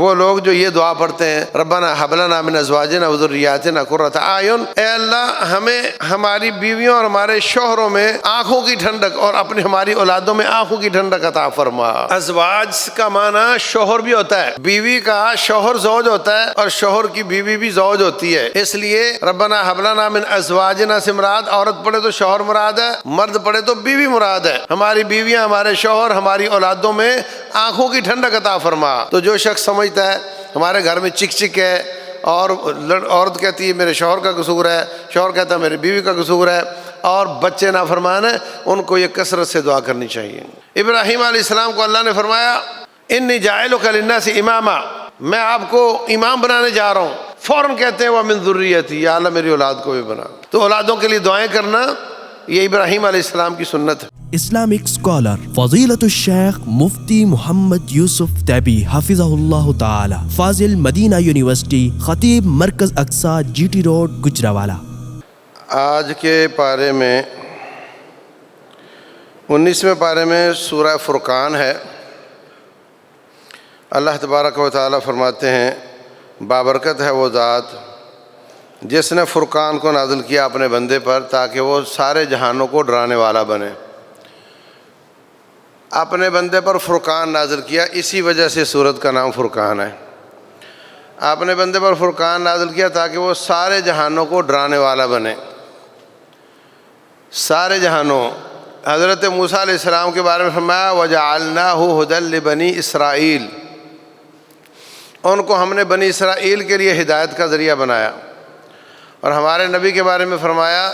وہ لوگ جو یہ دعا پڑھتے ہیں ربنا ھب لنا من ازواجنا وذریاتنا قرۃ اعین، اے اللہ ہمیں ہماری بیویوں اور ہمارے شوہروں میں آنکھوں کی ٹھنڈک اور اپنی ہماری اولادوں میں آنکھوں کی ٹھنڈک عطا فرما۔ ازواج کا معنی شوہر بھی ہوتا ہے، بیوی کا شوہر زوج ہوتا ہے اور شوہر کی بیوی بھی زوج ہوتی ہے، اس لیے ربنا ھب لنا من ازواجنا سے مراد عورت پڑھے تو شوہر مراد ہے، مرد پڑھے تو بیوی مراد ہے۔ ہماری بیویاں، ہمارے شوہر، ہماری اولادوں میں آنکھوں کی ٹھنڈک عطا فرما۔ تو جو شخص سمجھتا ہے ہمارے گھر میں چک چک ہے اور عورت کہتی ہے میرے شوہر کا قصور ہے، شوہر کہتا ہے میری بیوی کا قصور ہے، اور بچے نافرمان ہیں، ان کو یہ کثرت سے دعا کرنی چاہیے۔ ابراہیم علیہ السلام کو اللہ نے فرمایا انی جاعلک للناس اماما، میں آپ کو امام بنانے جا رہا ہوں، فوراً کہتے ہیں ومن ذریتی، یا اللہ میری اولاد کو بھی بنا۔ تو اولادوں کے لیے دعائیں کرنا یہ ابراہیم علیہ السلام کی سنت ہے۔ اسلامک اسکالر فضیلت الشیخ مفتی محمد یوسف تیبی حفظہ اللہ تعالی، فاضل مدینہ یونیورسٹی، خطیب مرکز اقصی، جی ٹی روڈ، گجرانوالہ۔ آج کے پارے میں 19ویں پارے میں سورہ فرقان ہے۔ اللہ تبارک و تعالی فرماتے ہیں بابرکت ہے وہ ذات جس نے فرقان کو نازل کیا اپنے بندے پر تاکہ وہ سارے جہانوں کو ڈرانے والا بنے۔ اپنے بندے پر فرقان نازل کیا، اسی وجہ سے سورت کا نام فرقان ہے۔ اپنے بندے پر فرقان نازل کیا تاکہ وہ سارے جہانوں کو ڈرانے والا بنے، سارے جہانوں۔ حضرت موسیٰ علیہ السلام کے بارے میں فرمایا وَجَعَلْنَاهُ هُدًى لِبَنِي اسرائیل، ان کو ہم نے بنی اسرائیل کے لیے ہدایت کا ذریعہ بنایا۔ اور ہمارے نبی کے بارے میں فرمایا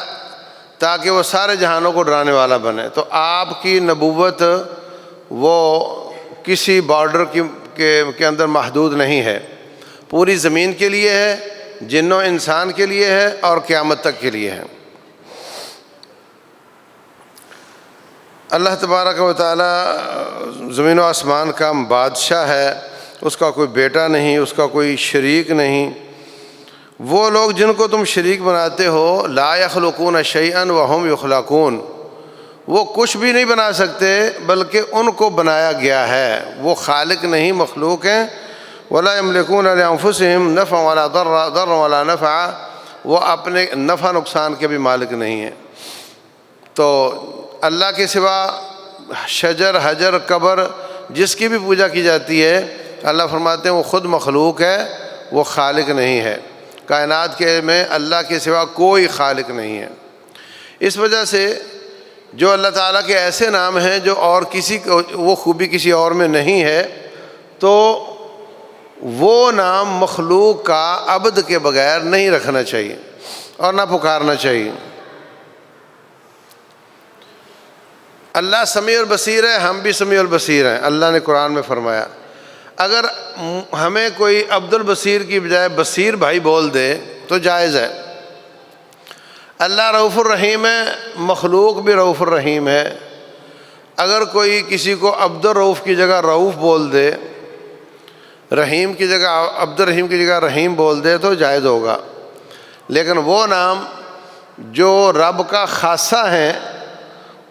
تاکہ وہ سارے جہانوں کو ڈرانے والا بنے۔ تو آپ کی نبوت وہ کسی بارڈر کے اندر محدود نہیں ہے، پوری زمین کے لیے ہے، جن و انسان کے لیے ہے، اور قیامت تک کے لیے ہے۔ اللہ تبارک و تعالی زمین و آسمان کا بادشاہ ہے، اس کا کوئی بیٹا نہیں، اس کا کوئی شریک نہیں۔ وہ لوگ جن کو تم شریک بناتے ہو لا یخلقون شیئا وہم یخلقون، وہ کچھ بھی نہیں بنا سکتے بلکہ ان کو بنایا گیا ہے، وہ خالق نہیں مخلوق ہیں۔ ولا یملکون لانفسہم نفعا ولا ضرا ولا نفعا، وہ اپنے نفع نقصان کے بھی مالک نہیں ہیں۔ تو اللہ کے سوا شجر، حجر، قبر جس کی بھی پوجا کی جاتی ہے، اللہ فرماتے ہیں وہ خود مخلوق ہے، وہ خالق نہیں ہے۔ کائنات کے میں اللہ کے سوا کوئی خالق نہیں ہے۔ اس وجہ سے جو اللہ تعالیٰ کے ایسے نام ہیں جو اور کسی کو وہ خوبی کسی اور میں نہیں ہے، تو وہ نام مخلوق کا عبد کے بغیر نہیں رکھنا چاہیے اور نہ پکارنا چاہیے۔ اللہ سمیع البصیر ہے، ہم بھی سمیع البصیر ہیں۔ اللہ نے قرآن میں فرمایا اگر ہمیں کوئی عبد البصیر کی بجائے بصیر بھائی بول دے تو جائز ہے۔ اللہ رؤوف الرحیم ہے، مخلوق بھی رؤوف الرحیم ہے۔ اگر کوئی کسی کو عبد الرؤوف کی جگہ رؤوف بول دے، رحیم کی جگہ عبد الرحیم کی جگہ رحیم بول دے تو جائز ہوگا، لیکن وہ نام جو رب کا خاصہ ہیں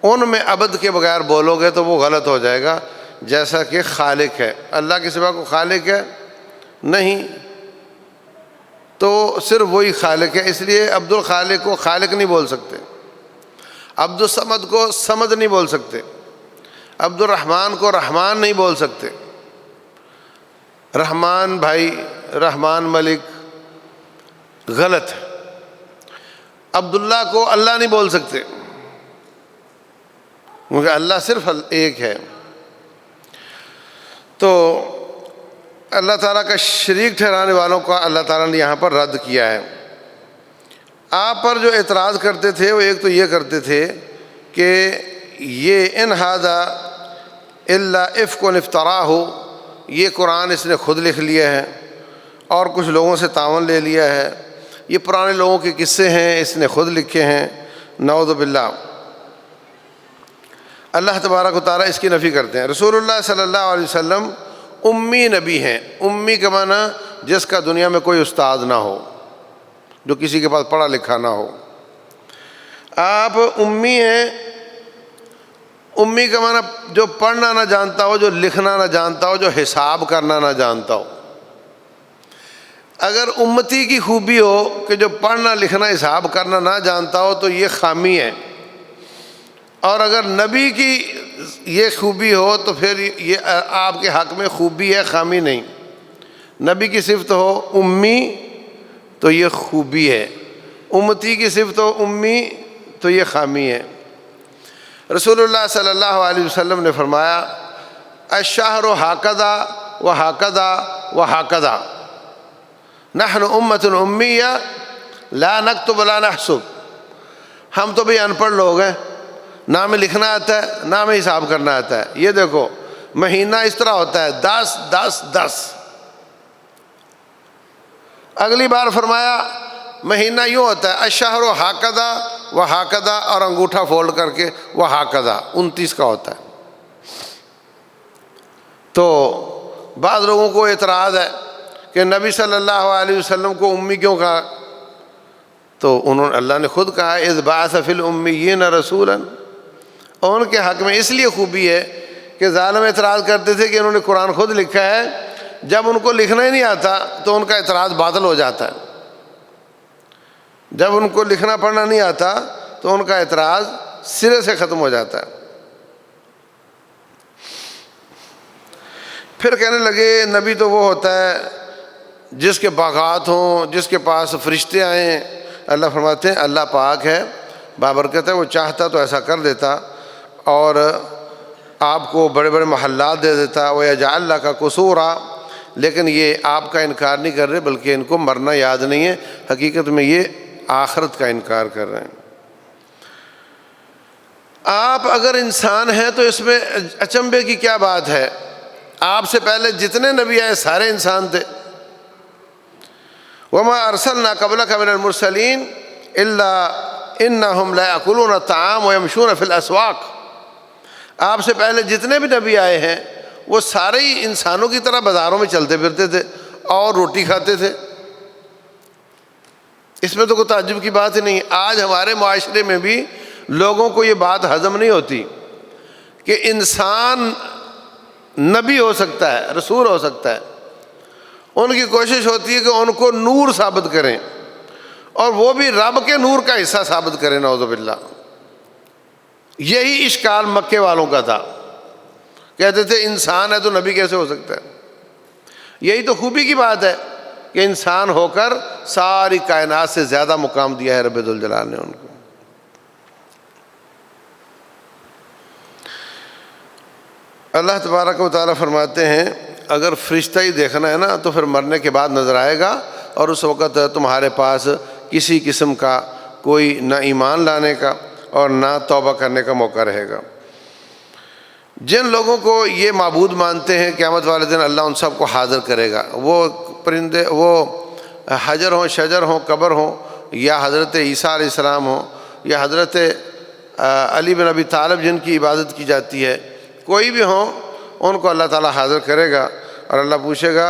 ان میں عبد کے بغیر بولو گے تو وہ غلط ہو جائے گا۔ جیسا کہ خالق ہے، اللہ کے سوا کو خالق ہے نہیں، تو صرف وہی خالق ہے، اس لیے عبد الخالق کو خالق نہیں بول سکتے، عبد الصمد کو صمد نہیں بول سکتے، عبد الرحمن کو رحمان نہیں بول سکتے، رحمان بھائی، رحمان ملک غلط ہے۔ عبداللہ کو اللہ نہیں بول سکتے کیونکہ اللہ صرف ایک ہے۔ تو اللہ تعالیٰ کا شریک ٹھہرانے والوں کا اللہ تعالیٰ نے یہاں پر رد کیا ہے۔ آپ پر جو اعتراض کرتے تھے وہ ایک تو یہ کرتے تھے کہ یہ ان ھذا الا افک افتراہ، یہ قرآن اس نے خود لکھ لیا ہے اور کچھ لوگوں سے تعاون لے لیا ہے، یہ پرانے لوگوں کے قصے ہیں، اس نے خود لکھے ہیں، نعوذ باللہ۔ اللہ تبارک و تعالیٰ اس کی نفی کرتے ہیں۔ رسول اللہ صلی اللہ علیہ وسلم امی نبی ہیں۔ امی کا معنی جس کا دنیا میں کوئی استاد نہ ہو، جو کسی کے پاس پڑھا لکھا نہ ہو، آپ امی ہیں۔ امی کا معنی جو پڑھنا نہ جانتا ہو، جو لکھنا نہ جانتا ہو، جو حساب کرنا نہ جانتا ہو۔ اگر امتی کی خوبی ہو کہ جو پڑھنا لکھنا حساب کرنا نہ جانتا ہو تو یہ خامی ہے، اور اگر نبی کی یہ خوبی ہو تو پھر یہ آپ کے حق میں خوبی ہے، خامی نہیں۔ نبی کی صفت ہو امی تو یہ خوبی ہے، امتی کی صفت ہو امی تو یہ خامی ہے۔ رسول اللہ صلی اللہ علیہ وسلم نے فرمایا الشہر ہاکذا و ہاکذا و ہاکذا نحن امۃ امیہ لا نکتب ولا نحسب، ہم تو بھی ان پڑھ لوگ ہیں، نہ ہمیں لکھنا آتا ہے نہ ہمیں حساب کرنا آتا ہے۔ یہ دیکھو مہینہ اس طرح ہوتا ہے 10 10 10، اگلی بار فرمایا مہینہ یوں ہوتا ہے الشہر ہاکذا و ہاکذا، اور انگوٹھا فولڈ کر کے وہ ہاکذا 29 کا ہوتا ہے۔ تو بعض لوگوں کو اعتراض ہے کہ نبی صلی اللہ علیہ وسلم کو امی کیوں کہا؟ تو اللہ نے خود کہا اذ بعث فی الامیین رسولا، اور ان کے حق میں اس لیے خوبی ہے کہ ظالم اعتراض کرتے تھے کہ انہوں نے قرآن خود لکھا ہے، جب ان کو لکھنا ہی نہیں آتا تو ان کا اعتراض باطل ہو جاتا ہے۔ جب ان کو لکھنا پڑھنا نہیں آتا تو ان کا اعتراض سرے سے ختم ہو جاتا ہے۔ پھر کہنے لگے نبی تو وہ ہوتا ہے جس کے باغات ہوں، جس کے پاس فرشتے آئیں۔ اللہ فرماتے ہیں اللہ پاک ہے، بابرکت ہے، وہ چاہتا تو ایسا کر دیتا اور آپ کو بڑے بڑے محلات دے دیتا، وَيَجْعَلْ لَكَ قُصُورًا، لیکن یہ آپ کا انکار نہیں کر رہے بلکہ ان کو مرنا یاد نہیں ہے، حقیقت میں یہ آخرت کا انکار کر رہے ہیں۔ آپ اگر انسان ہیں تو اس میں اچنبے کی کیا بات ہے؟ آپ سے پہلے جتنے نبی آئے سارے انسان تھے۔ وَمَا أَرْسَلْنَا قَبْلَكَ مِنَ الْمُرْسَلِينَ إِلَّا إِنَّهُمْ لَيَأْكُلُونَ الطَّعَامَ وَيَمْشُونَ فِي الْأَسْوَاقِ، آپ سے پہلے جتنے بھی نبی آئے ہیں وہ سارے ہی انسانوں کی طرح بازاروں میں چلتے پھرتے تھے اور روٹی کھاتے تھے، اس میں تو کوئی تعجب کی بات ہی نہیں۔ آج ہمارے معاشرے میں بھی لوگوں کو یہ بات ہضم نہیں ہوتی کہ انسان نبی ہو سکتا ہے، رسول ہو سکتا ہے۔ ان کی کوشش ہوتی ہے کہ ان کو نور ثابت کریں، اور وہ بھی رب کے نور کا حصہ ثابت کریں، نعوذ باللہ۔ یہی اشکال مکے والوں کا تھا، کہتے تھے انسان ہے تو نبی کیسے ہو سکتا ہے؟ یہی تو خوبی کی بات ہے کہ انسان ہو کر ساری کائنات سے زیادہ مقام دیا ہے رب ذوالجلال نے ان کو۔ اللہ تبارک و تعالیٰ فرماتے ہیں اگر فرشتہ ہی دیکھنا ہے نا تو پھر مرنے کے بعد نظر آئے گا، اور اس وقت تمہارے پاس کسی قسم کا کوئی نہ ایمان لانے کا اور نہ توبہ کرنے کا موقع رہے گا۔ جن لوگوں کو یہ معبود مانتے ہیں قیامت والے دن اللہ ان سب کو حاضر کرے گا، وہ پرندے، وہ حجر ہوں، شجر ہوں، قبر ہوں، یا حضرت عیسیٰ علیہ السلام ہوں، یا حضرت علی بن ابی طالب جن کی عبادت کی جاتی ہے، کوئی بھی ہوں، ان کو اللہ تعالیٰ حاضر کرے گا اور اللہ پوچھے گا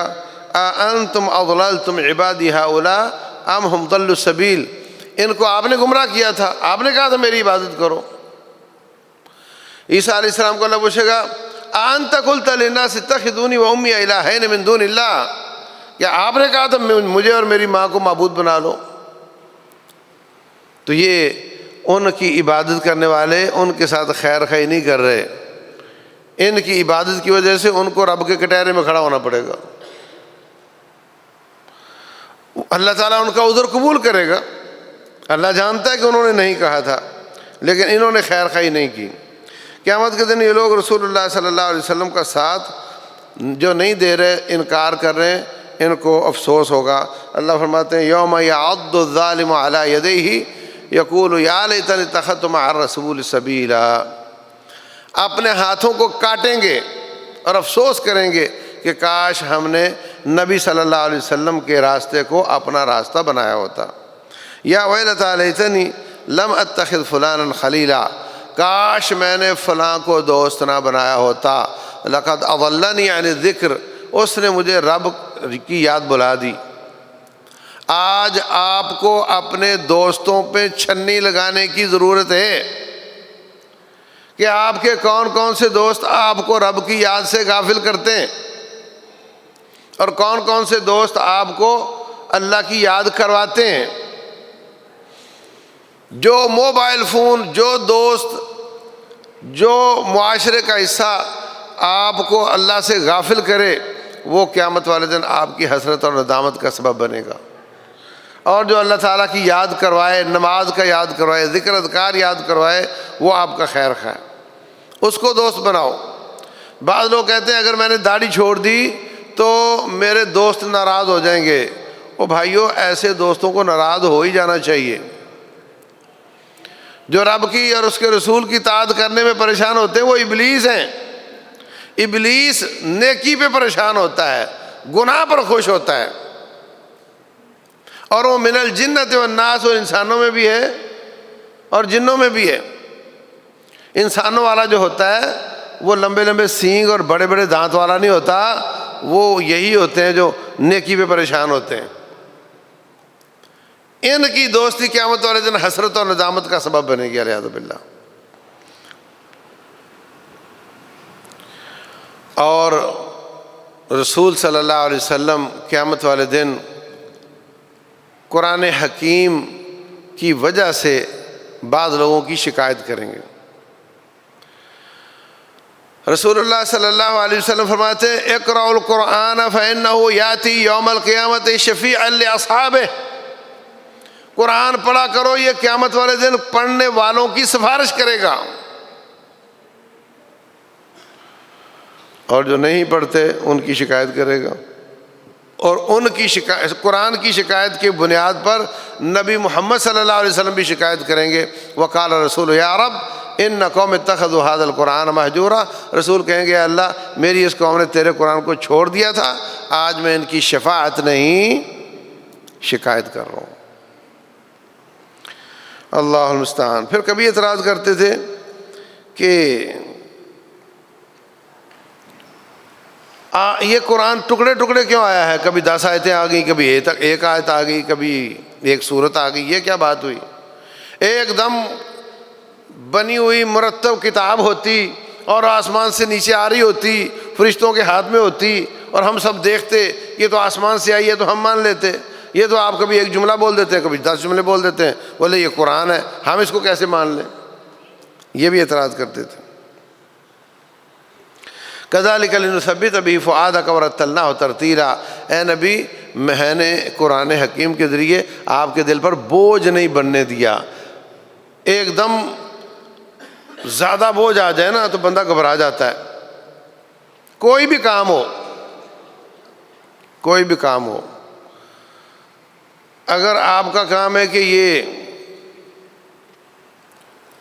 اَأَنْتُمْ أَضْلَلْتُمْ عِبَادِي هَؤُلَاءِ أَمْ هُمْ ضَلُّوا السَّبِيلَ، ان کو آپ نے گمراہ کیا تھا، آپ نے کہا تھا میری عبادت کرو۔ عیسیٰ علیہ السلام کو اللہ پوچھے گا أَأَنْتَ قُلْتَ لِلنَّاسِ اتَّخِذُونِي وَأُمِّيَ إِلَٰهَيْنِ مِن دُونِ اللَّهِ، کیا آپ نے کہا تھا مجھے اور میری ماں کو معبود بنا لو؟ تو یہ ان کی عبادت کرنے والے ان کے ساتھ خیر خواہی نہیں کر رہے، ان کی عبادت کی وجہ سے ان کو رب کے کٹہرے میں کھڑا ہونا پڑے گا۔ اللہ تعالیٰ ان کا عذر قبول کرے گا، اللہ جانتا ہے کہ انہوں نے نہیں کہا تھا لیکن انہوں نے خیر خواہی نہیں کی۔ قیامت کے دن یہ لوگ رسول اللہ صلی اللہ علیہ وسلم کا ساتھ جو نہیں دے رہے، انکار کر رہے ہیں، ان کو افسوس ہوگا۔ اللہ فرماتے ہیں یوم یعض الظالم علی یدیہ یقول یا لیتنی اتخذت مع الرسول سبیلا، اپنے ہاتھوں کو کاٹیں گے اور افسوس کریں گے کہ کاش ہم نے نبی صلی اللہ علیہ وسلم کے راستے کو اپنا راستہ بنایا ہوتا۔ یا ویلتی لیتنی لم اتخذ فلانا خلیلا، کاش میں نے فلاں کو دوست نہ بنایا ہوتا۔ لقد اضلنی عن الذکر، اس نے مجھے رب کی یاد بلا دی۔ آج آپ کو اپنے دوستوں پہ چھنی لگانے کی ضرورت ہے کہ آپ کے کون کون سے دوست آپ کو رب کی یاد سے غافل کرتے ہیں، اور کون کون سے دوست آپ کو اللہ کی یاد کرواتے ہیں۔ جو موبائل فون، جو دوست، جو معاشرے کا حصہ آپ کو اللہ سے غافل کرے، وہ قیامت والے دن آپ کی حسرت اور ندامت کا سبب بنے گا۔ اور جو اللہ تعالیٰ کی یاد کروائے، نماز کا یاد کروائے، ذکر اذکار یاد کروائے، وہ آپ کا خیر خواہ، اس کو دوست بناؤ۔ بعض لوگ کہتے ہیں اگر میں نے داڑھی چھوڑ دی تو میرے دوست ناراض ہو جائیں گے۔ او بھائیو، ایسے دوستوں کو ناراض ہو ہی جانا چاہیے۔ جو رب کی اور اس کے رسول کی اطاعت کرنے میں پریشان ہوتے ہیں وہ ابلیس ہیں۔ ابلیس نیکی پہ پریشان ہوتا ہے، گناہ پر خوش ہوتا ہے، اور وہ من الجنت والناس، اور انسانوں میں بھی ہے اور جنوں میں بھی ہے۔ انسانوں والا جو ہوتا ہے وہ لمبے لمبے سینگ اور بڑے بڑے دانت والا نہیں ہوتا، وہ یہی ہوتے ہیں جو نیکی پہ پریشان ہوتے ہیں۔ ان کی دوستی قیامت والے دن حسرت اور ندامت کا سبب بنے گی، والعیاذ باللہ۔ اور رسول صلی اللہ علیہ وسلم قیامت والے دن قرآن حکیم کی وجہ سے بعض لوگوں کی شکایت کریں گے۔ رسول اللہ صلی اللہ علیہ وسلم فرماتے ہیں اقرأوا القرآن فإنه یاتی یوم القیامت شفیعا لأصحابہ، قرآن پڑھا کرو، یہ قیامت والے دن پڑھنے والوں کی سفارش کرے گا، اور جو نہیں پڑھتے ان کی شکایت کرے گا۔ اور ان کی شکایت، قرآن کی شکایت کی بنیاد پر نبی محمد صلی اللہ علیہ وسلم بھی شکایت کریں گے۔ وقال رسول یا رب ان قوم اتخذوا هذا القرآن مہجورا، رسول کہیں گے اللہ میری اس قوم نے تیرے قرآن کو چھوڑ دیا تھا، آج میں ان کی شفاعت نہیں شکایت کر رہا ہوں۔ اللہ المستعان۔ پھر کبھی اعتراض کرتے تھے کہ یہ قرآن ٹکڑے ٹکڑے کیوں آیا ہے، کبھی 10 آیتیں آ گئیں، کبھی ایک آیت آ گئی، کبھی ایک سورت آ گئی، یہ کیا بات ہوئی؟ ایک دم بنی ہوئی مرتب کتاب ہوتی اور آسمان سے نیچے آ رہی ہوتی، فرشتوں کے ہاتھ میں ہوتی، اور ہم سب دیکھتے یہ تو آسمان سے آئی ہے تو ہم مان لیتے۔ یہ تو آپ کبھی ایک جملہ بول دیتے ہیں، کبھی 10 جملے بول دیتے ہیں، بولے یہ قرآن ہے، ہم اس کو کیسے مان لیں؟ یہ بھی اعتراض کرتے تھے۔ کذالک لنثبت بہ فؤادک ورتلناہ ترتیلا، اے نبی میں نے قرآن حکیم کے ذریعے آپ کے دل پر بوجھ نہیں بننے دیا۔ ایک دم زیادہ بوجھ آ جائے نا تو بندہ گھبرا جاتا ہے۔ کوئی بھی کام ہو، کوئی بھی کام ہو، اگر آپ کا کام ہے کہ یہ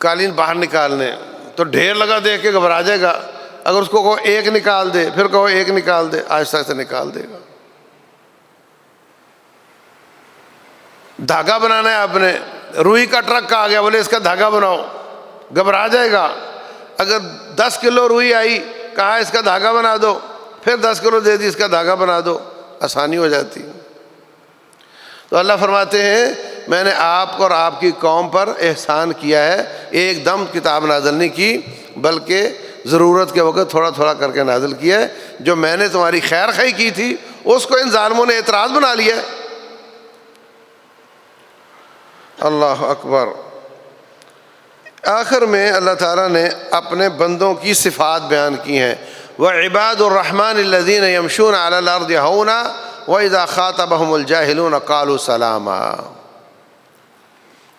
قالین باہر نکالنے، تو ڈھیر لگا دیکھ کے گھبرا جائے گا۔ اگر اس کو کہو ایک نکال دے، پھر کہو ایک نکال دے، آہستہ آہستہ نکال دے گا۔ دھاگا بنانا ہے آپ نے، روئی کا ٹرک آ گیا، بولے اس کا دھاگا بناؤ، گھبرا جائے گا۔ اگر 10 کلو روئی آئی، کہا اس کا دھاگا بنا دو، پھر 10 کلو دے دی، اس کا دھاگا بنا دو، آسانی ہو جاتی۔ تو اللہ فرماتے ہیں میں نے آپ کو اور آپ کی قوم پر احسان کیا ہے، ایک دم کتاب نازل نہیں کی، بلکہ ضرورت کے وقت تھوڑا تھوڑا کر کے نازل کیا ہے۔ جو میں نے تمہاری خیر خواہی کی تھی اس کو ان ظالموں نے اعتراض بنا لیا ہے۔ اللہ اکبر۔ آخر میں اللہ تعالیٰ نے اپنے بندوں کی صفات بیان کی ہیں۔ وَعِبَادُ الرَّحْمَنِ الَّذِينَ يَمْشُونَ عَلَى الْأَرْضِ هَوْنًا وَإِذَا خَاطَبَهُمُ الْجَاهِلُونَ قَالُوا سَلَامًا۔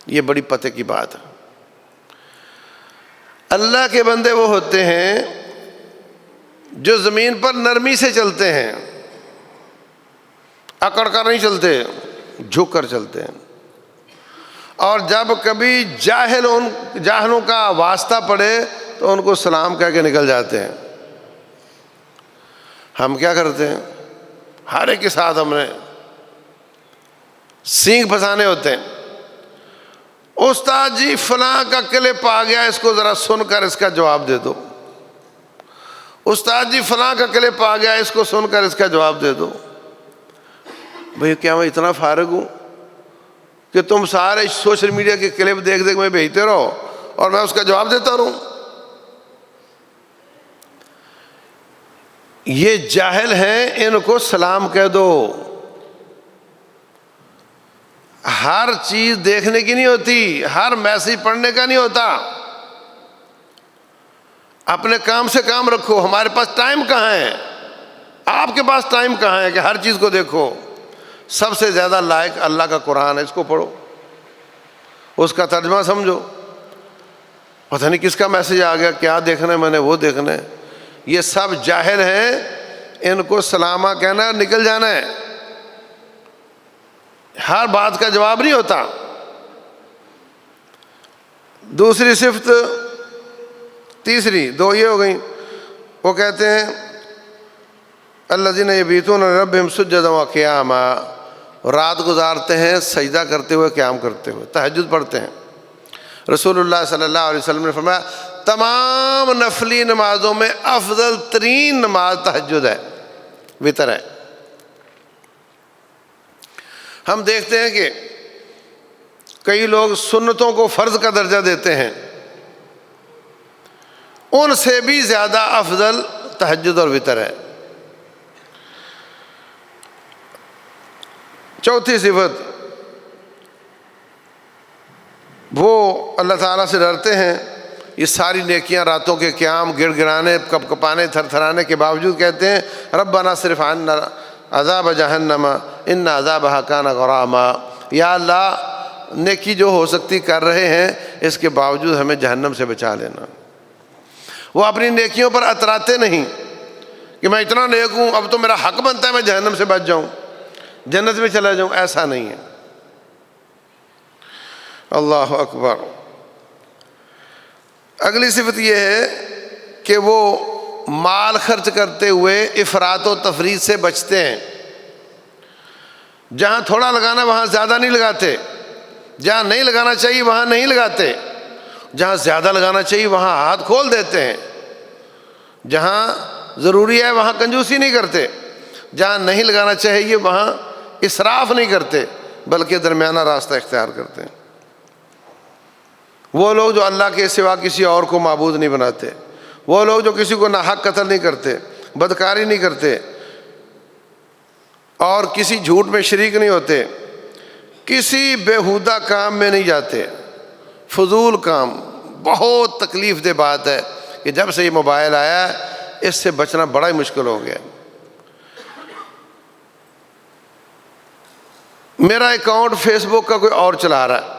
یہ بڑی پتے کی بات ہے۔ اللہ کے بندے وہ ہوتے ہیں جو زمین پر نرمی سے چلتے ہیں، اکڑ کر نہیں چلتے، جھک کر چلتے ہیں، اور جب کبھی جاہلوں کا واسطہ پڑے تو ان کو سلام کہہ کے نکل جاتے ہیں۔ ہم کیا کرتے ہیں؟ ہر ایک کے ساتھ ہم نے سینگ پھنسانے ہوتے ہیں۔ استاد جی فلاں کا کلپ آ گیا، اس کو ذرا سن کر اس کا جواب دے دو۔ استاد جی فلاں کا کلپ آ گیا، اس کو سن کر اس کا جواب دے دو۔ بھئی کیا میں اتنا فارغ ہوں کہ تم سارے سوشل میڈیا کے کلپ دیکھ دیکھ میں بھیجتے رہو اور میں اس کا جواب دیتا رہوں؟ یہ جاہل ہیں، ان کو سلام کہہ دو۔ ہر چیز دیکھنے کی نہیں ہوتی، ہر میسیج پڑھنے کا نہیں ہوتا. اپنے کام سے کام رکھو. ہمارے پاس ٹائم کہاں ہے؟ آپ کے پاس ٹائم کہاں ہے کہ ہر چیز کو دیکھو؟ سب سے زیادہ لائق اللہ کا قرآن ہے، اس کو پڑھو، اس کا ترجمہ سمجھو. پتہ نہیں کس کا میسج آ گیا، کیا دیکھنا ہے میں نے، وہ دیکھنا ہے. یہ سب جاہل ہیں، ان کو سلامہ کہنا ہے، نکل جانا ہے. ہر بات کا جواب نہیں ہوتا. دوسری صفت، تیسری دو یہ ہو گئیں. وہ کہتے ہیں الذین یبیتون لربہم سجدا وقیاما، رات گزارتے ہیں سجدہ کرتے ہوئے، قیام کرتے ہوئے، تہجد پڑھتے ہیں. رسول اللہ صلی اللہ علیہ وسلم نے فرمایا تمام نفلی نمازوں میں افضل ترین نماز تہجد ہے، وتر ہے. ہم دیکھتے ہیں کہ کئی لوگ سنتوں کو فرض کا درجہ دیتے ہیں، ان سے بھی زیادہ افضل تہجد اور وتر ہے. چوتھی صفت، وہ اللہ تعالیٰ سے ڈرتے ہیں. یہ ساری نیکیاں، راتوں کے قیام، گڑ گڑانے، کپ کپانے، تھر تھرانے کے باوجود کہتے ہیں ربنا صرف عنا عذاب جہنم ان عذابها کان غراما. یا اللہ نیکی جو ہو سکتی کر رہے ہیں، اس کے باوجود ہمیں جہنم سے بچا لینا. وہ اپنی نیکیوں پر اتراتے نہیں کہ میں اتنا نیک ہوں، اب تو میرا حق بنتا ہے میں جہنم سے بچ جاؤں، جنت میں چلا جاؤں. ایسا نہیں ہے. اللہ اکبر. اگلی صفت یہ ہے کہ وہ مال خرچ کرتے ہوئے افراط و تفریط سے بچتے ہیں. جہاں تھوڑا لگانا وہاں زیادہ نہیں لگاتے، جہاں نہیں لگانا چاہیے وہاں نہیں لگاتے، جہاں زیادہ لگانا چاہیے وہاں ہاتھ کھول دیتے ہیں، جہاں ضروری ہے وہاں کنجوسی نہیں کرتے، جہاں نہیں لگانا چاہیے وہاں اسراف نہیں کرتے، بلکہ درمیانہ راستہ اختیار کرتے ہیں. وہ لوگ جو اللہ کے سوا کسی اور کو معبود نہیں بناتے، وہ لوگ جو کسی کو ناحق قتل نہیں کرتے، بدکاری نہیں کرتے، اور کسی جھوٹ میں شریک نہیں ہوتے، کسی بیہودہ کام میں نہیں جاتے، فضول کام. بہت تکلیف دہ بات ہے کہ جب سے یہ موبائل آیا ہے اس سے بچنا بڑا ہی مشکل ہو گیا. میرا اکاؤنٹ فیس بک کا کوئی اور چلا رہا ہے،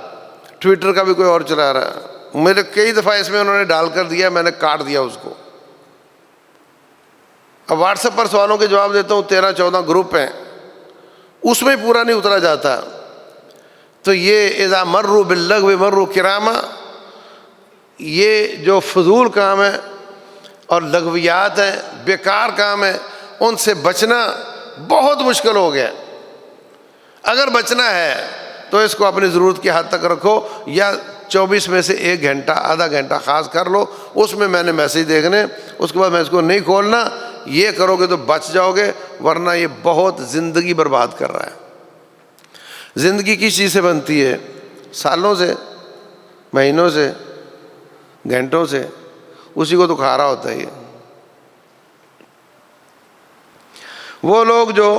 ٹویٹر کا بھی کوئی اور چلا رہا ہے. میرے کئی دفعہ اس میں انہوں نے ڈال کر دیا، میں نے کاٹ دیا اس کو. اب واٹس ایپ پر سوالوں کے جواب دیتا ہوں، 13-14 گروپ ہیں، اس میں پورا نہیں اترا جاتا. تو یہ اذا مروا باللغو مروا کراما، یہ جو فضول کام ہے اور لغویات ہیں، بیکار کام ہے، ان سے بچنا بہت مشکل ہو گیا. اگر بچنا ہے تو اس کو اپنی ضرورت کی حد تک رکھو، یا 24 میں سے 1 گھنٹہ آدھا گھنٹہ خاص کر لو، اس میں نے میسیج دیکھنے، اس کے بعد میں اس کو نہیں کھولنا. یہ کرو گے تو بچ جاؤ گے، ورنہ یہ بہت زندگی برباد کر رہا ہے. زندگی کس چیز سے بنتی ہے؟ سالوں سے، مہینوں سے، گھنٹوں سے. اسی کو تو کھا رہا ہوتا ہے یہ. وہ لوگ جو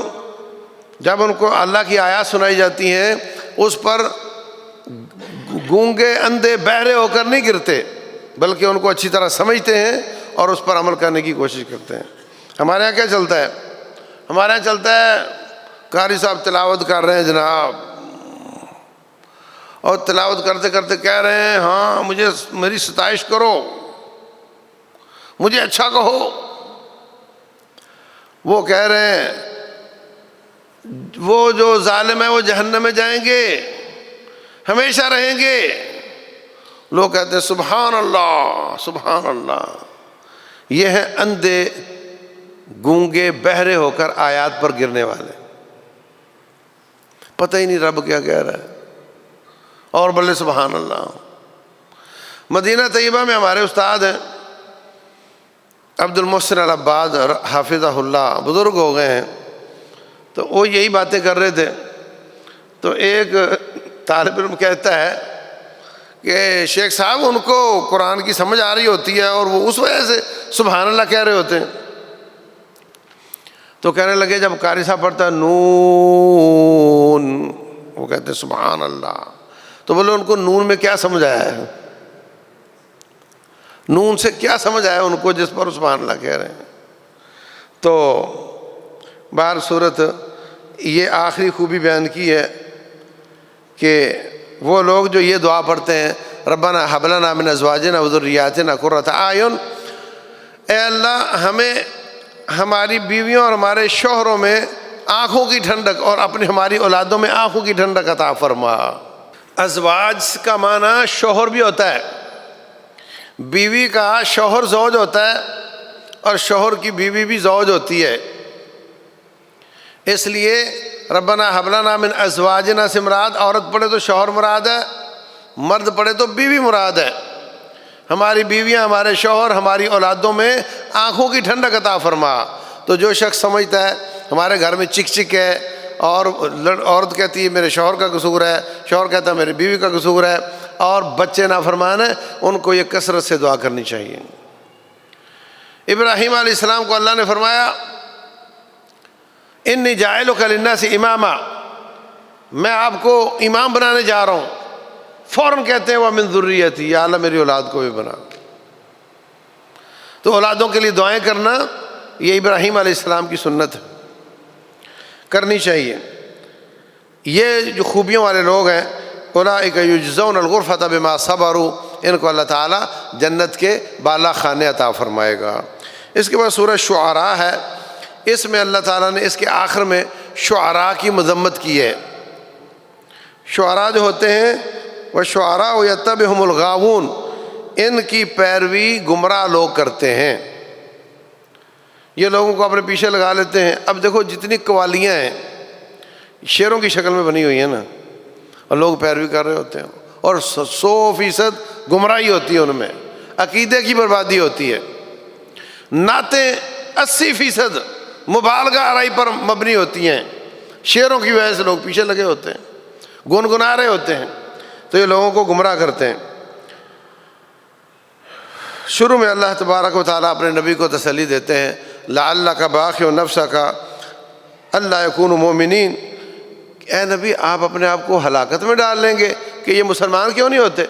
جب ان کو اللہ کی آیات سنائی جاتی ہیں اس پر گونگے اندھے بہرے ہو کر نہیں گرتے، بلکہ ان کو اچھی طرح سمجھتے ہیں اور اس پر عمل کرنے کی کوشش کرتے ہیں. ہمارے یہاں کیا چلتا ہے؟ ہمارے یہاں چلتا ہے قاری صاحب تلاوت کر رہے ہیں جناب، اور تلاوت کرتے کرتے کہہ رہے ہیں ہاں مجھے میری ستائش کرو، مجھے اچھا کہو. وہ کہہ رہے ہیں وہ جو ظالم ہے وہ جہنم میں جائیں گے، ہمیشہ رہیں گے. لوگ کہتے ہیں سبحان اللہ سبحان اللہ. یہ ہیں اندھے گونگے بہرے ہو کر آیات پر گرنے والے، پتہ ہی نہیں رب کیا کہہ رہا ہے، اور بولے سبحان اللہ. مدینہ طیبہ میں ہمارے استاد ہیں عبد المحسن العباد حافظہ اللہ، بزرگ ہو گئے ہیں. تو وہ یہی باتیں کر رہے تھے. تو ایک طالب علم کہتا ہے کہ شیخ صاحب ان کو قرآن کی سمجھ آ رہی ہوتی ہے اور وہ اس وجہ سے سبحان اللہ کہہ رہے ہوتے ہیں. تو کہنے لگے جب قاری صاحب پڑھتا ہے نون، وہ کہتے کہتے ہیں سبحان اللہ. تو بولے ان کو نون میں کیا سمجھ آیا ہے؟ نون سے کیا سمجھ آیا ان کو جس پر سبحان اللہ کہہ رہے ہیں؟ تو بہر صورت یہ آخری خوبی بیان کی ہے کہ وہ لوگ جو یہ دعا پڑھتے ہیں ربنا ھب لنا من ازواجنا وذریاتنا قرۃ اعین، اے اللہ ہمیں ہماری بیویوں اور ہمارے شوہروں میں آنکھوں کی ٹھنڈک اور ہماری اولادوں میں آنکھوں کی ٹھنڈک عطا فرما. ازواج کا معنی شوہر بھی ہوتا ہے، بیوی کا شوہر زوج ہوتا ہے اور شوہر کی بیوی بھی زوج ہوتی ہے. اس لیے ربنا ھب لنا من ازواجنا سے مراد عورت پڑھے تو شوہر مراد ہے، مرد پڑھے تو بیوی مراد ہے. ہماری بیویاں، ہمارے شوہر، ہماری اولادوں میں آنکھوں کی ٹھنڈک عطا فرما. تو جو شخص سمجھتا ہے ہمارے گھر میں چک چک ہے اور عورت کہتی ہے میرے شوہر کا قصور ہے، شوہر کہتا ہے میری بیوی کا قصور ہے، اور بچے نافرمان ہیں، ان کو یہ کثرت سے دعا کرنی چاہیے. ابراہیم علیہ السلام کو اللہ نے فرمایا انی جاعلک للناس اماما، میں آپ کو امام بنانے جا رہا ہوں. فوراً کہتے ہیں ومن ذریتی، یا اللہ میری اولاد کو بھی بنا. تو اولادوں کے لیے دعائیں کرنا یہ ابراہیم علیہ السلام کی سنت ہے، کرنی چاہیے. یہ جو خوبیوں والے لوگ ہیں اولئک یجزون الغرفۃ بما صبروا، ان کو اللہ تعالیٰ جنت کے بالا خانے عطا فرمائے گا. اس کے بعد سورہ شعراء ہے، اس میں اللہ تعالیٰ نے اس کے آخر میں شعراء کی مذمت کی ہے. شعراء جو ہوتے ہیں وَالشُّعَرَاءُ يَتَّبِعُهُمُ الْغَاوُونَ، ان کی پیروی گمراہ لوگ کرتے ہیں. یہ لوگوں کو اپنے پیچھے لگا لیتے ہیں. اب دیکھو جتنی قوالیاں ہیں شعروں کی شکل میں بنی ہوئی ہیں نا، اور لوگ پیروی کر رہے ہوتے ہیں، اور 100% گمراہی ہوتی ہے ان میں، عقیدے کی بربادی ہوتی ہے. نعتیں 80% مبالغہ آرائی پر مبنی ہوتی ہیں، شعروں کی وجہ سے لوگ پیچھے لگے ہوتے ہیں، گنگنا رہے ہوتے ہیں. تو یہ لوگوں کو گمراہ کرتے ہیں. شروع میں اللہ تبارک و تعالیٰ اپنے نبی کو تسلی دیتے ہیں لعلک باخع نفسک الا یکونوا مؤمنین، اے نبی آپ اپنے آپ کو ہلاکت میں ڈال لیں گے کہ یہ مسلمان کیوں نہیں ہوتے.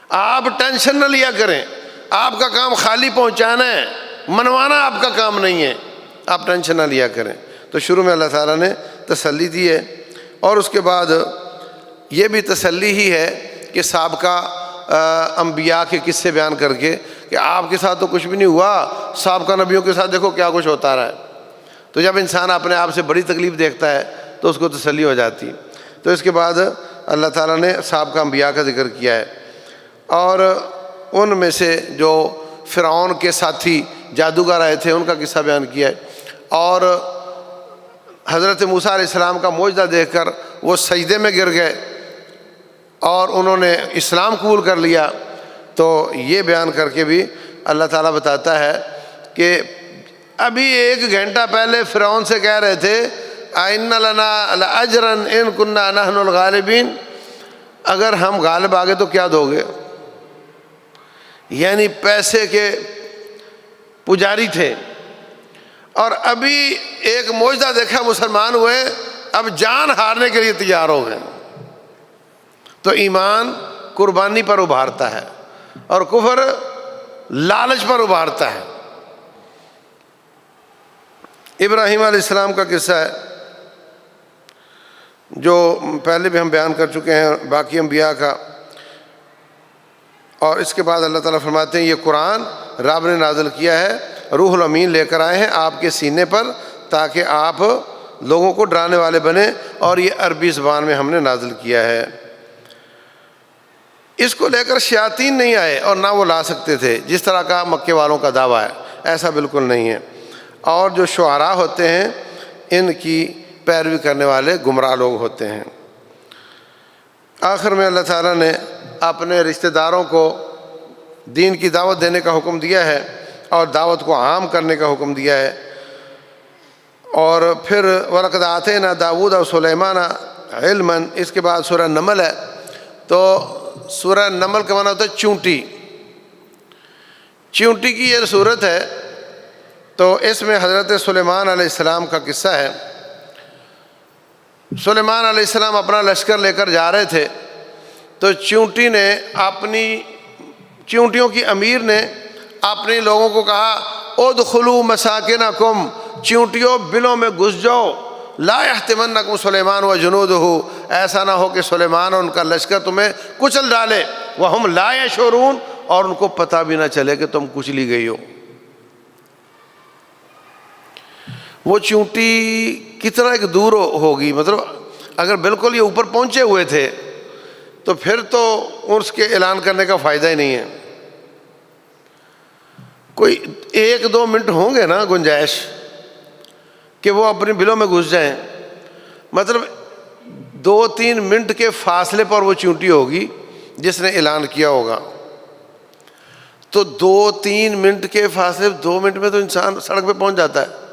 آپ ٹینشن نہ لیا کریں، آپ کا کام خالی پہنچانا ہے، منوانا آپ کا کام نہیں ہے، آپ ٹینشن نہ لیا کریں. تو شروع میں اللہ تعالیٰ نے تسلی دی ہے، اور اس کے بعد یہ بھی تسلی ہی ہے کہ سابقہ انبیاء کے قصے بیان کر کے کہ آپ کے ساتھ تو کچھ بھی نہیں ہوا، سابقہ نبیوں کے ساتھ دیکھو کیا کچھ ہوتا رہا ہے. تو جب انسان اپنے آپ سے بڑی تکلیف دیکھتا ہے تو اس کو تسلی ہو جاتی. تو اس کے بعد اللہ تعالیٰ نے سابقہ انبیاء کا ذکر کیا ہے، اور ان میں سے جو فرعون کے ساتھی جادوگر آئے تھے ان کا قصہ بیان کیا ہے، اور حضرت موسیٰ علیہ السلام کا معجزہ دیکھ کر وہ سجدے میں گر گئے اور انہوں نے اسلام قبول کر لیا. تو یہ بیان کر کے بھی اللہ تعالیٰ بتاتا ہے کہ ابھی 1 گھنٹہ پہلے فرعون سے کہہ رہے تھے اَإِنَّ لَنَا لَأَجْرًا إِن كُنَّا نَحْنُ الْغَالِبِينَ، اگر ہم غالب آگے تو کیا دو گے. یعنی پیسے کے پجاری تھے، اور ابھی ایک معجزہ دیکھا مسلمان ہوئے، اب جان ہارنے کے لیے تیار ہو گئے. تو ایمان قربانی پر ابھارتا ہے اور کفر لالچ پر ابھارتا ہے. ابراہیم علیہ السلام کا قصہ ہے جو پہلے بھی ہم بیان کر چکے ہیں باقی انبیاء کا. اور اس کے بعد اللہ تعالیٰ فرماتے ہیں یہ قرآن رب نے نازل کیا ہے، روح الامین لے کر آئے ہیں آپ کے سینے پر تاکہ آپ لوگوں کو ڈرانے والے بنیں، اور یہ عربی زبان میں ہم نے نازل کیا ہے. اس کو لے کر شیاطین نہیں آئے اور نہ وہ لا سکتے تھے جس طرح کا مکے والوں کا دعویٰ ہے، ایسا بالکل نہیں ہے. اور جو شعراء ہوتے ہیں ان کی پیروی کرنے والے گمراہ لوگ ہوتے ہیں. آخر میں اللہ تعالیٰ نے اپنے رشتہ داروں کو دین کی دعوت دینے کا حکم دیا ہے اور دعوت کو عام کرنے کا حکم دیا ہے. اور پھر وَلَقَدْ آتَيْنَا دَاوُودَ وَسُلَيْمَانَ عِلْمًا، اس کے بعد سورہ نمل ہے. تو سورہ نمل کا معنی ہوتا ہے چونٹی. چونٹی کی یہ صورت ہے. تو اس میں حضرت سلیمان علیہ السلام کا قصہ ہے. سلیمان علیہ السلام اپنا لشکر لے کر جا رہے تھے تو چیونٹیوں کی امیر نے اپنے لوگوں کو کہا ادخلوا مساکنکم، چیونٹیوں بلوں میں گھس جاؤ، لا یحطمنکم سلیمان و جنودہ، ایسا نہ ہو کہ سلیمان اور ان کا لشکر تمہیں کچل ڈالے، وہم لا یشعرون، اور ان کو پتہ بھی نہ چلے کہ تم کچلی گئی ہو۔ وہ چیونٹی کتنا ایک دور ہوگی، مطلب اگر بالکل یہ اوپر پہنچے ہوئے تھے تو پھر تو اس کے اعلان کرنے کا فائدہ ہی نہیں ہے۔ کوئی 1-2 منٹ ہوں گے نا گنجائش کہ وہ اپنی بلوں میں گھس جائیں، مطلب 2-3 منٹ کے فاصلے پر وہ چیونٹی ہوگی جس نے اعلان کیا ہوگا۔ تو 2-3 منٹ کے فاصلے، 2 منٹ میں تو انسان سڑک پہ پہنچ جاتا ہے۔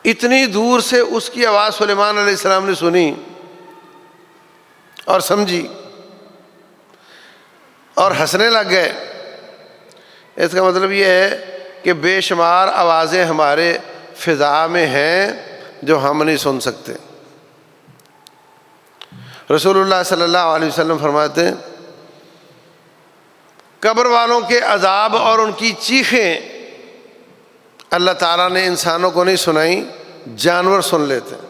اتنی دور سے اس کی آواز سلیمان علیہ السلام نے سنی اور سمجھی اور ہنسنے لگ گئے۔ اس کا مطلب یہ ہے کہ بے شمار آوازیں ہمارے فضا میں ہیں جو ہم نہیں سن سکتے۔ رسول اللہ صلی اللہ علیہ وسلم فرماتے ہیں قبر والوں کے عذاب اور ان کی چیخیں اللہ تعالیٰ نے انسانوں کو نہیں سنائی، جانور سن لیتے ہیں۔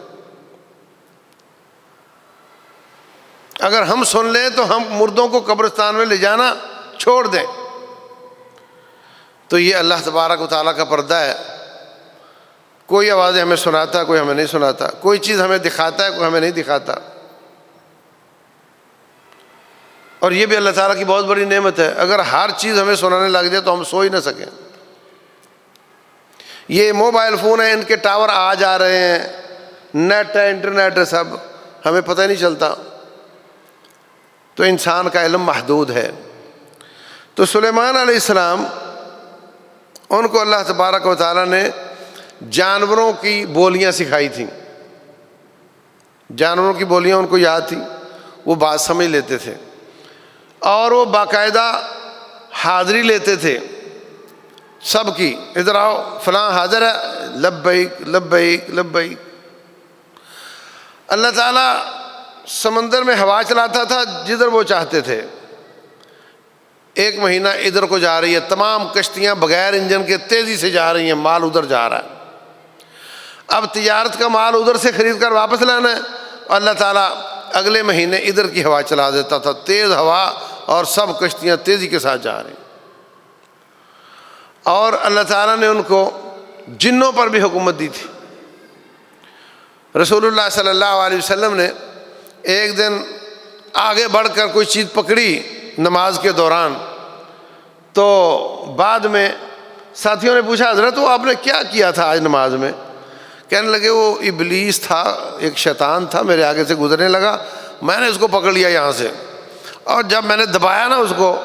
اگر ہم سن لیں تو ہم مردوں کو قبرستان میں لے جانا چھوڑ دیں۔ تو یہ اللہ تبارک و تعالیٰ کا پردہ ہے، کوئی آوازیں ہمیں سناتا ہے، کوئی ہمیں نہیں سناتا، کوئی چیز ہمیں دکھاتا ہے، کوئی ہمیں نہیں دکھاتا۔ اور یہ بھی اللہ تعالیٰ کی بہت بڑی نعمت ہے، اگر ہر چیز ہمیں سنانے لگ جائے تو ہم سو ہی نہ سکیں۔ یہ موبائل فون ہے، ان کے ٹاور آ جا رہے ہیں، نیٹ ہے، انٹرنیٹ ہے، سب ہمیں پتہ ہی نہیں چلتا۔ تو انسان کا علم محدود ہے۔ تو سلیمان علیہ السلام، ان کو اللہ تبارک و تعالیٰ نے جانوروں کی بولیاں سکھائی تھیں، جانوروں کی بولیاں ان کو یاد تھیں، وہ بات سمجھ لیتے تھے، اور وہ باقاعدہ حاضری لیتے تھے سب کی، ادھر آؤ فلاں حاضر ہے، لبیک لبیک لبیک۔ اللہ تعالیٰ سمندر میں ہوا چلاتا تھا جدھر وہ چاہتے تھے۔ 1 مہینہ ادھر کو جا رہی ہے، تمام کشتیاں بغیر انجن کے تیزی سے جا رہی ہیں، مال ادھر جا رہا ہے۔ اب تجارت کا مال ادھر سے خرید کر واپس لانا ہے، اللہ تعالیٰ اگلے مہینے ادھر کی ہوا چلا دیتا تھا، تیز ہوا، اور سب کشتیاں تیزی کے ساتھ جا رہی ہیں۔ اور اللہ تعالیٰ نے ان کو جنوں پر بھی حکومت دی تھی۔ رسول اللہ صلی اللہ علیہ وسلم نے ایک دن آگے بڑھ کر کوئی چیز پکڑی نماز کے دوران، تو بعد میں ساتھیوں نے پوچھا حضرت وہ آپ نے کیا کیا تھا آج نماز میں؟ کہنے لگے وہ ابلیس تھا، ایک شیطان تھا، میرے آگے سے گزرنے لگا، میں نے اس کو پکڑ لیا یہاں سے، اور جب میں نے دبایا نا اس کو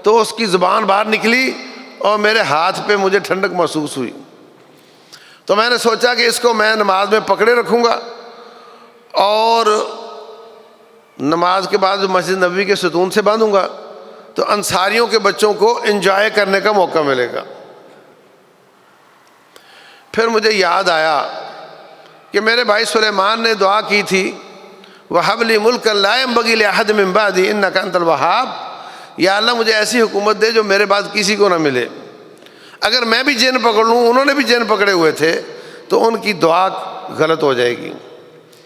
تو اس کی زبان باہر نکلی اور میرے ہاتھ پہ مجھے ٹھنڈک محسوس ہوئی۔ تو میں نے سوچا کہ اس کو میں نماز میں پکڑے رکھوں گا، اور نماز کے بعد مسجد نبوی کے ستون سے باندھوں گا تو انصاریوں کے بچوں کو انجوائے کرنے کا موقع ملے گا۔ پھر مجھے یاد آیا کہ میرے بھائی سلیمان نے دعا کی تھی وَهَبْ لِي مُلْكًا لَا يَنبَغِي لِأَحَدٍ مِّن بَعْدِي إِنَّكَ أَنْتَ الْوَهَّابُ، یا اللہ مجھے ایسی حکومت دے جو میرے بعد کسی کو نہ ملے۔ اگر میں بھی جن پکڑ لوں، انہوں نے بھی جن پکڑے ہوئے تھے، تو ان کی دعا غلط ہو جائے گی،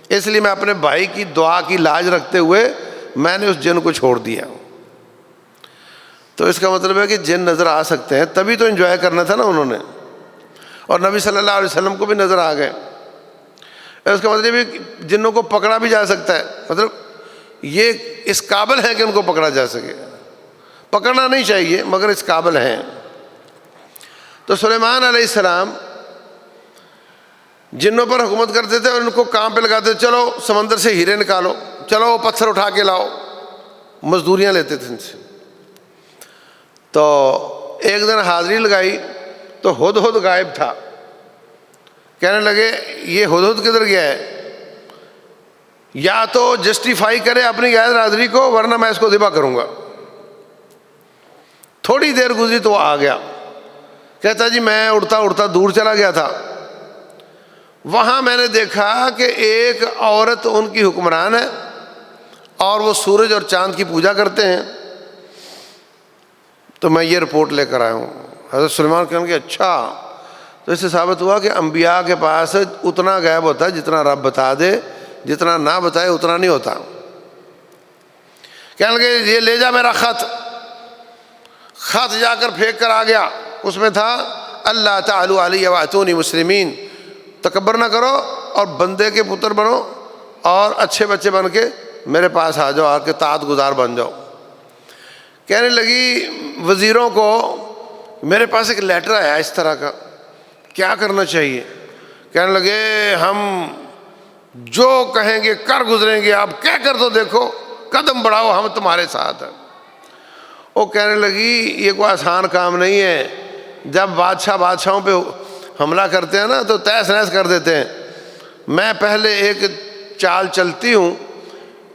اس لیے میں اپنے بھائی کی دعا کی لاج رکھتے ہوئے میں نے اس جن کو چھوڑ دیا۔ تو اس کا مطلب ہے کہ جن نظر آ سکتے ہیں، تبھی تو انجوائے کرنا تھا نا انہوں نے، اور نبی صلی اللہ علیہ وسلم کو بھی نظر آ گئے۔ اس کا مطلب ہے کہ جنوں کو پکڑا بھی جا سکتا ہے، مطلب یہ اس قابل ہے کہ ان کو پکڑا جا سکے، پکڑنا نہیں چاہیے مگر اس قابل ہیں۔ تو سلیمان علیہ السلام جنوں پر حکومت کرتے تھے اور ان کو کام پہ لگاتے تھے، چلو سمندر سے ہیرے نکالو، چلو پتھر اٹھا کے لاؤ، مزدوریاں لیتے تھے ان سے۔ تو ایک دن حاضری لگائی تو ہدہد غائب تھا، کہنے لگے یہ ہدہد کدھر گیا ہے، یا تو جسٹیفائی کرے اپنی غیر حاضری کو ورنہ میں اس کو ذبح کروں گا۔ تھوڑی دیر گزری تو وہ آ گیا، کہتا جی میں اڑتا اڑتا دور چلا گیا تھا، وہاں میں نے دیکھا کہ ایک عورت ان کی حکمران ہے اور وہ سورج اور چاند کی پوجا کرتے ہیں۔ تو میں یہ رپورٹ لے کر آیا ہوں۔ حضرت سلیمان کہنے کہ اچھا، تو اس سے ثابت ہوا کہ انبیاء کے پاس اتنا غیب ہوتا ہے جتنا رب بتا دے، جتنا نہ بتائے اتنا نہیں ہوتا۔ کہنے لگے یہ لے جا میرا خط جا کر پھینک کر آ گیا۔ اس میں تھا اللہ تعالی علیہ واتونی مسلمین، تکبر نہ کرو اور بندے کے پتر بنو اور اچھے بچے بن کے میرے پاس آ جاؤ، آ کے طاعت گزار بن جاؤ۔ کہنے لگی وزیروں کو میرے پاس ایک لیٹر آیا اس طرح کا، کیا کرنا چاہیے؟ کہنے لگے ہم جو کہیں گے کر گزریں گے، آپ کہہ کر تو دیکھو، قدم بڑھاؤ، ہم تمہارے ساتھ ہیں۔ وہ کہنے لگی یہ کوئی آسان کام نہیں ہے، جب بادشاہوں پہ حملہ کرتے ہیں نا تو تہس نہس کر دیتے ہیں۔ میں پہلے ایک چال چلتی ہوں،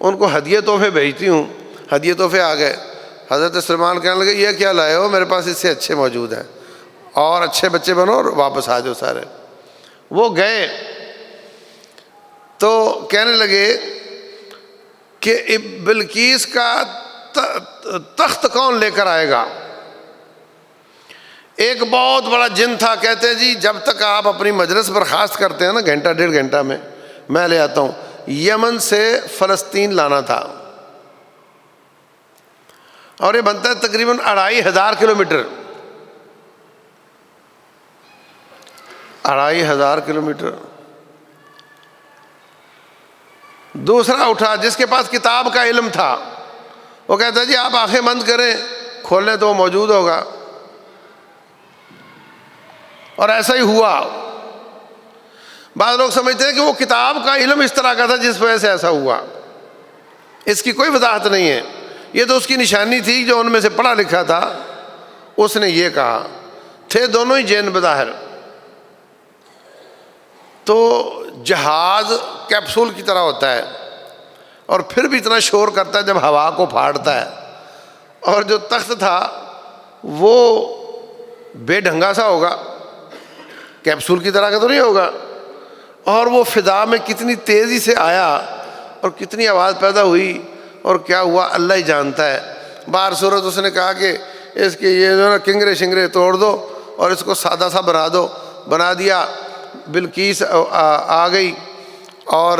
ان کو ہدیے تحفے بھیجتی ہوں، ہدیے تحفے آ گئے۔ حضرت سلیمان کہنے لگے یہ کیا لائے ہو؟ میرے پاس اس سے اچھے موجود ہیں، اور اچھے بچے بنو اور واپس آ جاؤ سارے۔ وہ گئے تو کہنے لگے کہ بلقیس کا تخت کون لے کر آئے گا؟ ایک بہت بڑا جن تھا، کہتے جی جب تک آپ اپنی مجلس برخاست کرتے ہیں نا، گھنٹہ ڈیڑھ گھنٹہ میں لے آتا ہوں۔ یمن سے فلسطین لانا تھا، اور یہ بنتا ہے تقریباً 2500 کلومیٹر، 2500 کلومیٹر۔ دوسرا اٹھا جس کے پاس کتاب کا علم تھا، وہ کہتا ہے جی آپ آنکھیں بند کریں، کھولیں تو وہ موجود ہوگا۔ اور ایسا ہی ہوا۔ بعض لوگ سمجھتے ہیں کہ وہ کتاب کا علم اس طرح کا تھا جس وجہ سے ایسا ہوا، اس کی کوئی وضاحت نہیں ہے، یہ تو اس کی نشانی تھی جو ان میں سے پڑھا لکھا تھا، اس نے یہ کہا۔ تھے دونوں ہی جین بظاہر۔ تو جہاز کیپسول کی طرح ہوتا ہے اور پھر بھی اتنا شور کرتا ہے جب ہوا کو پھاڑتا ہے، اور جو تخت تھا وہ بے ڈھنگا سا ہوگا، کیپسول کی طرح کا تو نہیں ہوگا، اور وہ فضا میں کتنی تیزی سے آیا اور کتنی آواز پیدا ہوئی اور کیا ہوا اللہ ہی جانتا ہے۔ بہر صورت اس نے کہا کہ اس کے یہ جو نا کنگرے شنگرے توڑ دو اور اس کو سادہ سا بنا دو، بنا دیا۔ بلقیس آ گئی اور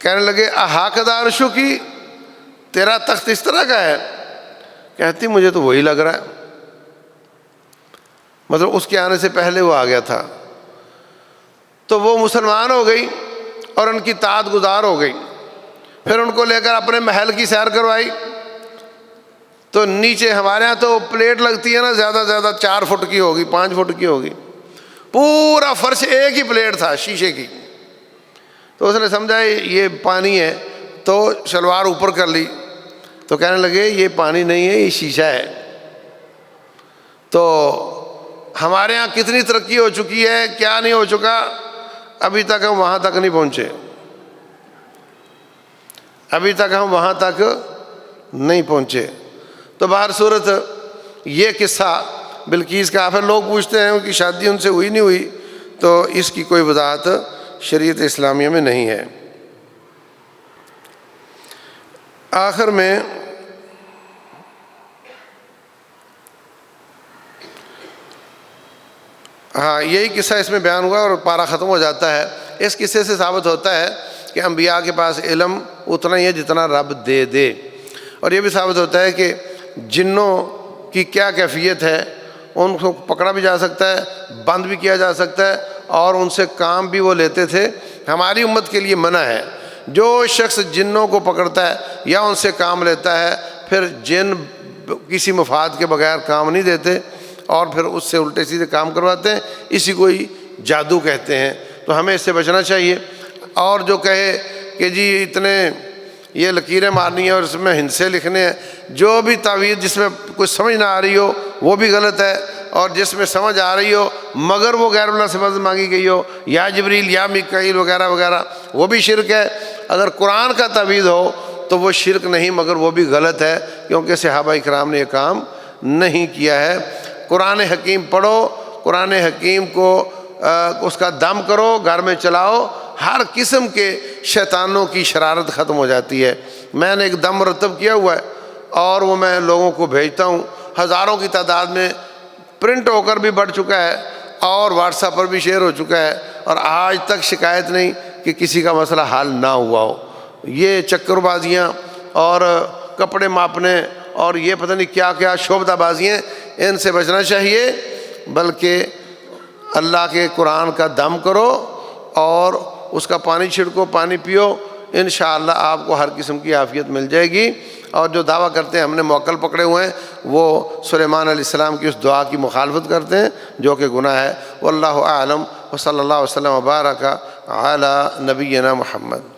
کہنے لگے احاکدہ عرشو کی، تیرا تخت اس طرح کا ہے؟ کہتی مجھے تو وہی لگ رہا ہے، مطلب اس کے آنے سے پہلے وہ آ گیا تھا۔ تو وہ مسلمان ہو گئی اور ان کی طاعت گزار ہو گئی۔ پھر ان کو لے کر اپنے محل کی سیر کروائی، تو نیچے ہمارے ہاں تو پلیٹ لگتی ہے نا، زیادہ سے زیادہ 4 فٹ کی ہوگی، 5 فٹ کی ہوگی، پورا فرش ایک ہی پلیٹ تھا شیشے کی۔ تو اس نے سمجھا یہ پانی ہے، تو شلوار اوپر کر لی، تو کہنے لگے یہ پانی نہیں ہے، یہ شیشہ ہے۔ تو ہمارے ہاں کتنی ترقی ہو چکی ہے، کیا نہیں ہو چکا، ابھی تک ہم وہاں تک نہیں پہنچے، ابھی تک ہم وہاں تک نہیں پہنچے۔ تو بہر صورت یہ قصہ بلقیس کا، پھر لوگ پوچھتے ہیں کہ شادی ان سے ہوئی نہیں ہوئی، تو اس کی کوئی وضاحت شریعت اسلامیہ میں نہیں ہے۔ آخر میں یہی قصہ اس میں بیان ہوا اور پارہ ختم ہو جاتا ہے۔ اس قصے سے ثابت ہوتا ہے کہ انبیاء کے پاس علم اتنا ہی ہے جتنا رب دے دے، اور یہ بھی ثابت ہوتا ہے کہ جنوں کی کیا کیفیت ہے، ان کو پکڑا بھی جا سکتا ہے، بند بھی کیا جا سکتا ہے، اور ان سے کام بھی وہ لیتے تھے۔ ہماری امت کے لیے منع ہے، جو شخص جنوں کو پکڑتا ہے یا ان سے کام لیتا ہے، پھر جن کسی مفاد کے بغیر کام نہیں دیتے اور پھر اس سے الٹے سیدھے کام کرواتے ہیں، اسی کو ہی جادو کہتے ہیں۔ تو ہمیں اس سے بچنا چاہیے۔ اور جو کہے کہ جی اتنے یہ لکیریں مارنی ہیں اور اس میں ہندسے لکھنے ہیں، جو بھی تعویذ جس میں کچھ سمجھ نہ آ رہی ہو وہ بھی غلط ہے، اور جس میں سمجھ آ رہی ہو مگر وہ غیر اللہ سے مدد مانگی گئی ہو، یا جبریل یا میکائیل وغیرہ وغیرہ، وہ بھی شرک ہے۔ اگر قرآن کا تعویذ ہو تو وہ شرک نہیں مگر وہ بھی غلط ہے، کیونکہ صحابہ اکرام نے یہ کام نہیں کیا ہے۔ قرآن حکیم پڑھو، قرآن حکیم کو اس کا دم کرو، گھر میں چلاؤ، ہر قسم کے شیطانوں کی شرارت ختم ہو جاتی ہے۔ میں نے ایک دم مرتب کیا ہوا ہے اور وہ میں لوگوں کو بھیجتا ہوں، ہزاروں کی تعداد میں پرنٹ ہو کر بھی بڑھ چکا ہے اور واٹس ایپ پر بھی شیئر ہو چکا ہے، اور آج تک شکایت نہیں کہ کسی کا مسئلہ حل نہ ہوا ہو۔ یہ چکر بازیاں اور کپڑے ماپنے اور یہ پتہ نہیں کیا کیا شعبدہ بازیاں، ان سے بچنا چاہیے، بلکہ اللہ کے قرآن کا دم کرو اور اس کا پانی چھڑکو، پانی پیو، انشاءاللہ آپ کو ہر قسم کی عافیت مل جائے گی۔ اور جو دعویٰ کرتے ہیں ہم نے موکل پکڑے ہوئے ہیں، وہ سلیمان علیہ السلام کی اس دعا کی مخالفت کرتے ہیں جو کہ گناہ ہے۔ واللہ اعلم، وصلی اللہ وسلم وبارک علی نبینا محمد۔